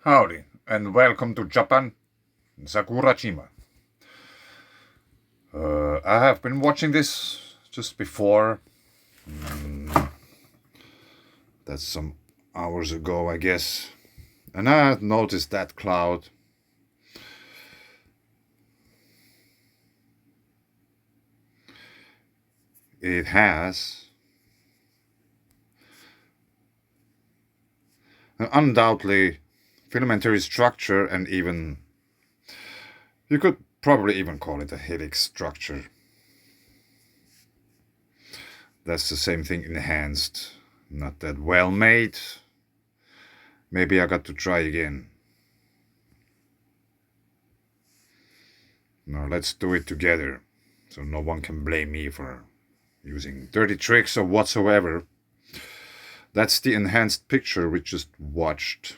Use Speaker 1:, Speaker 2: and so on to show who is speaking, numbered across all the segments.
Speaker 1: Howdy, and welcome to Japan, Sakurajima. I have been watching this just before. That's some hours ago, I guess. And I noticed that cloud. It has an undoubtedly filamentary structure, and even you could probably even call it a helix structure. That's the same thing enhanced. Not that well made. Maybe I got to try again. Now let's do it together, so no one can blame me for using dirty tricks or whatsoever. That's the enhanced picture we just watched.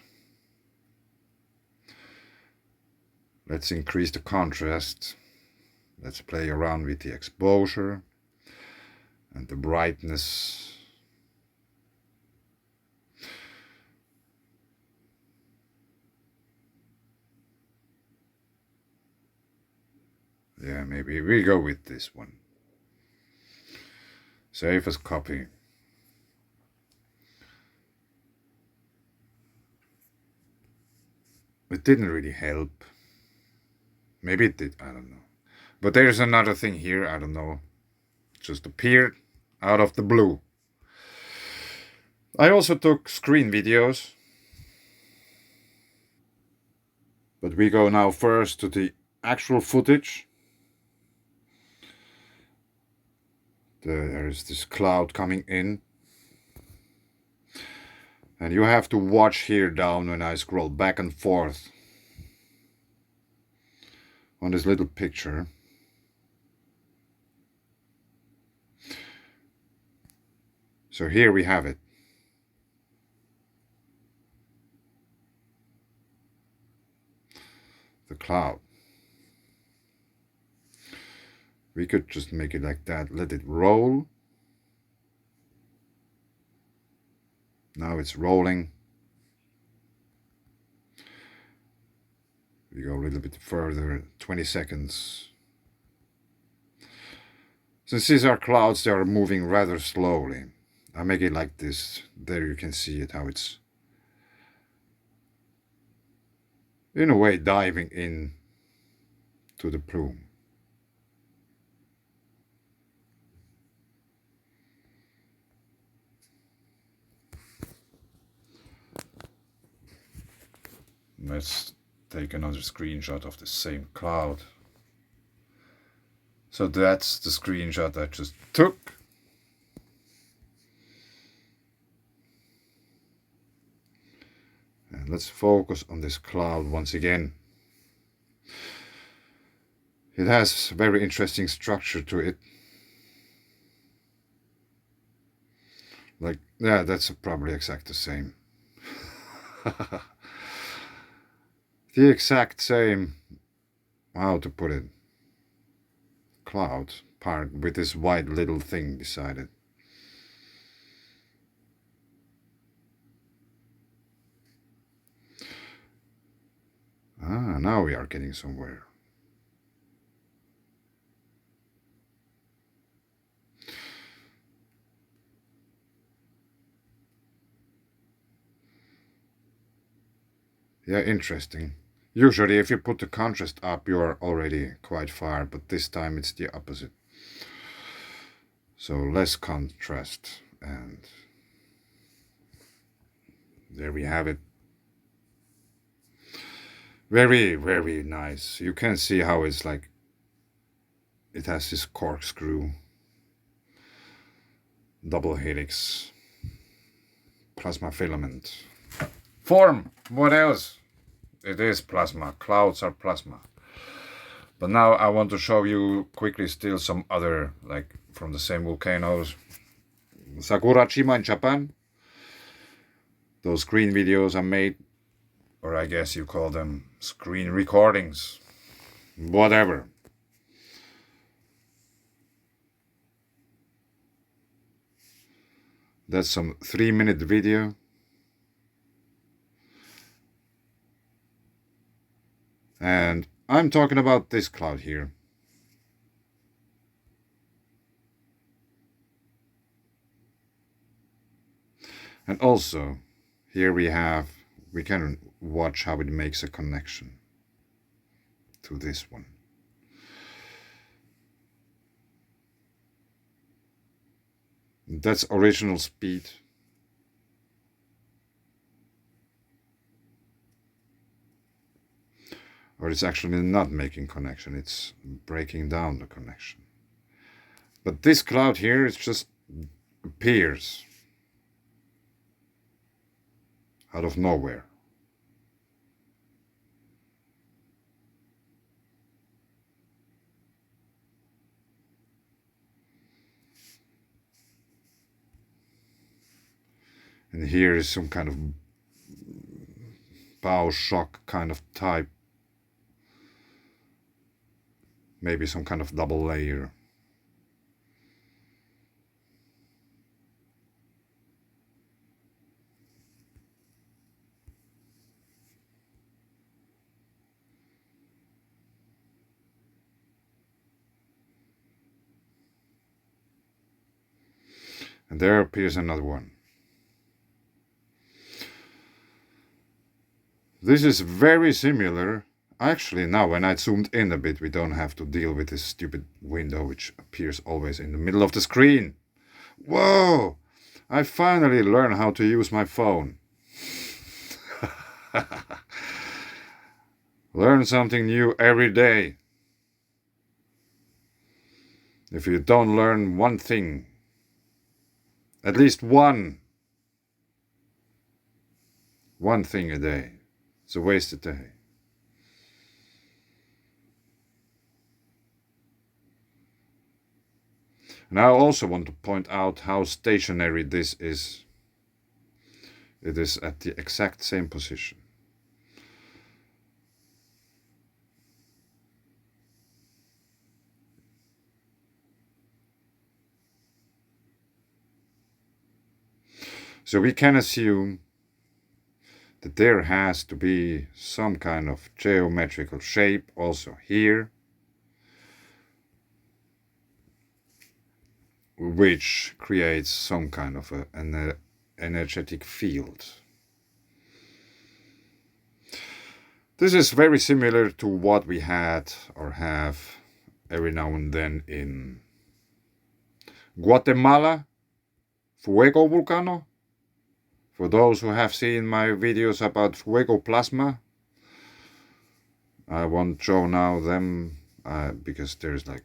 Speaker 1: Let's increase the contrast. Let's play around with the exposure and the brightness. Yeah, maybe we go with this one. Save as copy. It didn't really help. Maybe it did, I don't know. But there's another thing here, I don't know. Just appeared out of the blue. I also took screen videos. But we go now first to the actual footage. There is this cloud coming in. And you have to watch here down when I scroll back and forth on this little picture. So here we have it. The cloud. We could just make it like that, let it roll. Now it's rolling. We go a little bit further, 20 seconds. Since these are clouds, they are moving rather slowly. I make it like this. There you can see it, how it's in a way diving in to the plume. Let's take another screenshot of the same cloud. So that's the screenshot I just took. And let's focus on this cloud once again. It has a very interesting structure to it. Like, yeah, that's probably exact the same. The exact same, how to put it, cloud part with this white little thing beside it. Ah, now we are getting somewhere. Yeah, interesting. Usually if you put the contrast up, you are already quite far, but this time it's the opposite. So less contrast, and there we have it. Very, very nice. You can see how it's like, it has this corkscrew, double helix, plasma filament. Form, what else? It is plasma, clouds are plasma. But now I want to show you quickly still some other, like from the same volcanoes. Sakurajima in Japan. Those screen videos I made, or I guess you call them screen recordings. Whatever. That's some 3-minute video. And I'm talking about this cloud here. And also, here we can watch how it makes a connection to this one. That's original speed. Or it's actually not making connection, it's breaking down the connection. But this cloud here, it just appears out of nowhere. And here is some kind of bow shock kind of type. Maybe some kind of double layer. And there appears another one. This is very similar. Actually, now when I zoomed in a bit, we don't have to deal with this stupid window which appears always in the middle of the screen. Whoa! I finally learned how to use my phone. Learn something new every day. If you don't learn one thing, at least one thing a day, it's a wasted day. And I also want to point out how stationary this is. It is at the exact same position. So we can assume that there has to be some kind of geometrical shape also here, which creates some kind of an energetic field. This is very similar to what we had or have every now and then in Guatemala, Fuego Volcano. For those who have seen my videos about Fuego Plasma, I won't show now them because there's like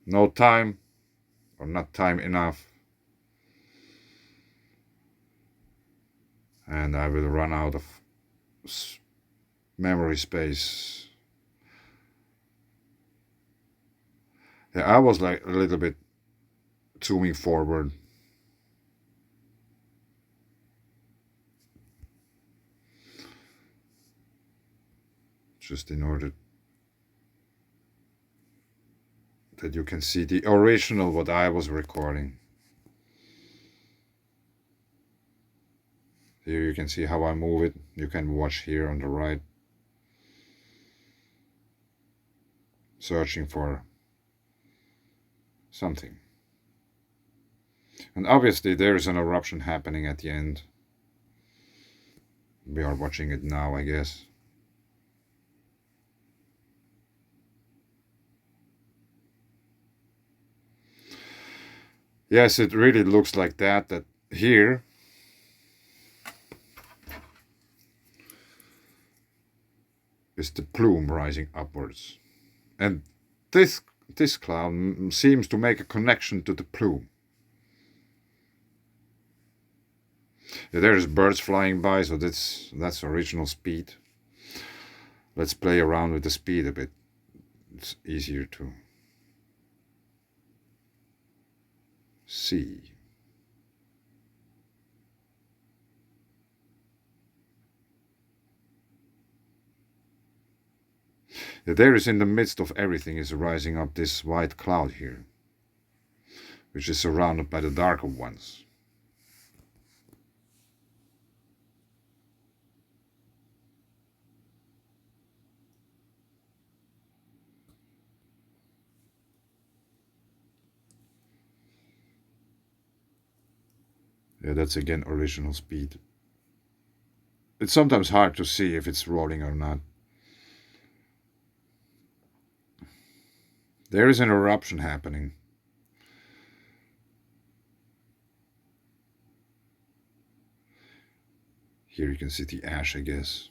Speaker 1: no time or not time enough, and I will run out of memory space. Yeah, I was like a little bit zooming forward. Just in order that you can see the original what I was recording. Here you can see how I move it. You can watch here on the right. Searching for something. And obviously there is an eruption happening at the end. We are watching it now, I guess. Yes, it really looks like that here is the plume rising upwards. And this cloud seems to make a connection to the plume. There's birds flying by, so that's original speed. Let's play around with the speed a bit. It's easier to see. There is in the midst of everything is rising up this white cloud here, which is surrounded by the darker ones. Yeah, that's again original speed. It's sometimes hard to see if it's rolling or not. There is an eruption happening. Here you can see the ash, I guess.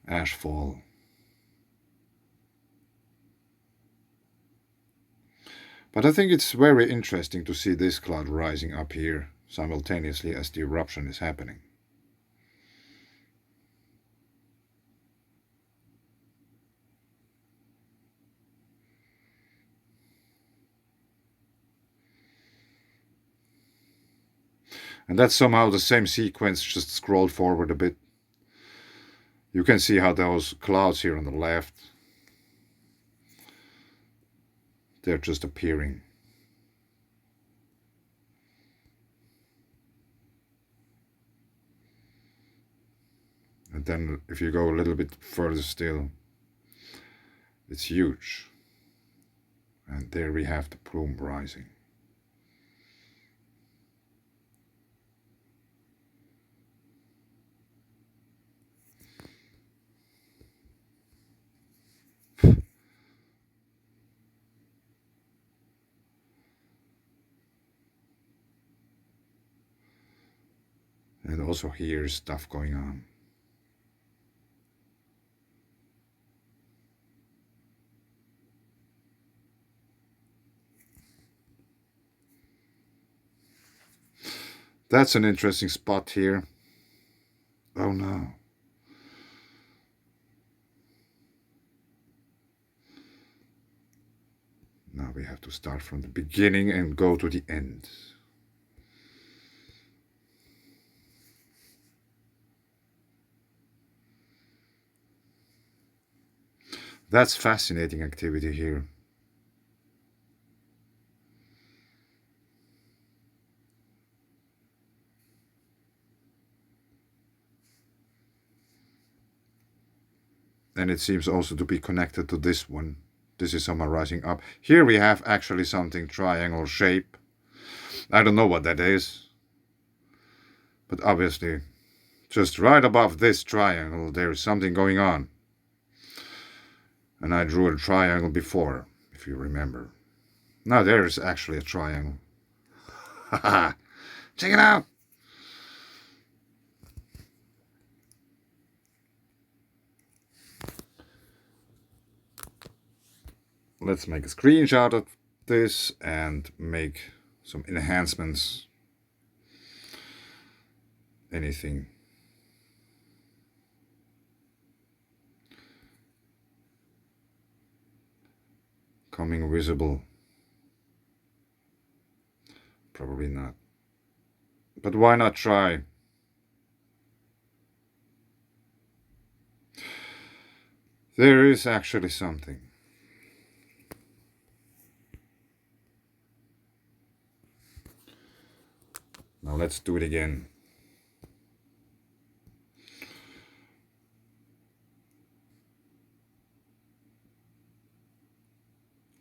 Speaker 1: Ash fall. But I think it's very interesting to see this cloud rising up here simultaneously as the eruption is happening. And that's somehow the same sequence, just scrolled forward a bit. You can see how those clouds here on the left, they're just appearing. And then if you go a little bit further still, it's huge. And there we have the plume rising. And also here's stuff going on. That's an interesting spot here. Oh no. Now we have to start from the beginning and go to the end. That's fascinating activity here. And it seems also to be connected to this one. This is somehow rising up. Here we have actually something triangle shape. I don't know what that is. But obviously, just right above this triangle, there is something going on. And I drew a triangle before, if you remember. Now there is actually a triangle. Haha! Check it out! Let's make a screenshot of this and make some enhancements. Anything. Coming visible. Probably not. But why not try? There is actually something. Now let's do it again.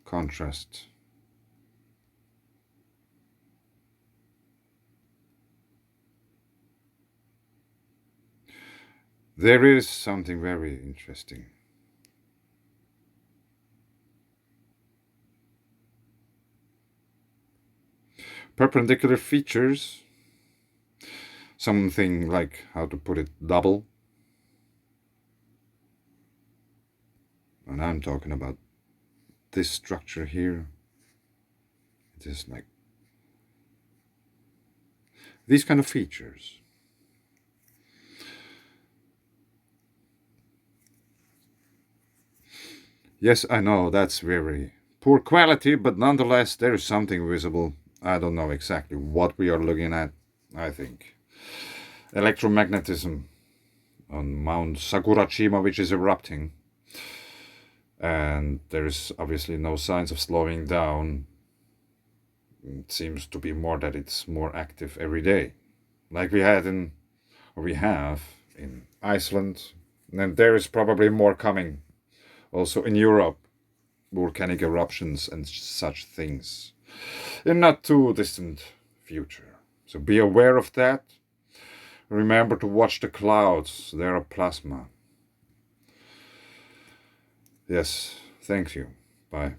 Speaker 1: Contrast. There is something very interesting. Perpendicular features. Something like, how to put it, double. And I'm talking about this structure here. It is like these kind of features. Yes, I know that's very poor quality, but nonetheless there is something visible. I don't know exactly what we are looking at. I think electromagnetism on Mount Sakurajima, which is erupting. And there is obviously no signs of slowing down. It seems to be more that it's more active every day, like we have in Iceland, and there is probably more coming. Also in Europe, volcanic eruptions and such things in not too distant future. So be aware of that. Remember to watch the clouds. They are plasma. Yes, thank you. Bye.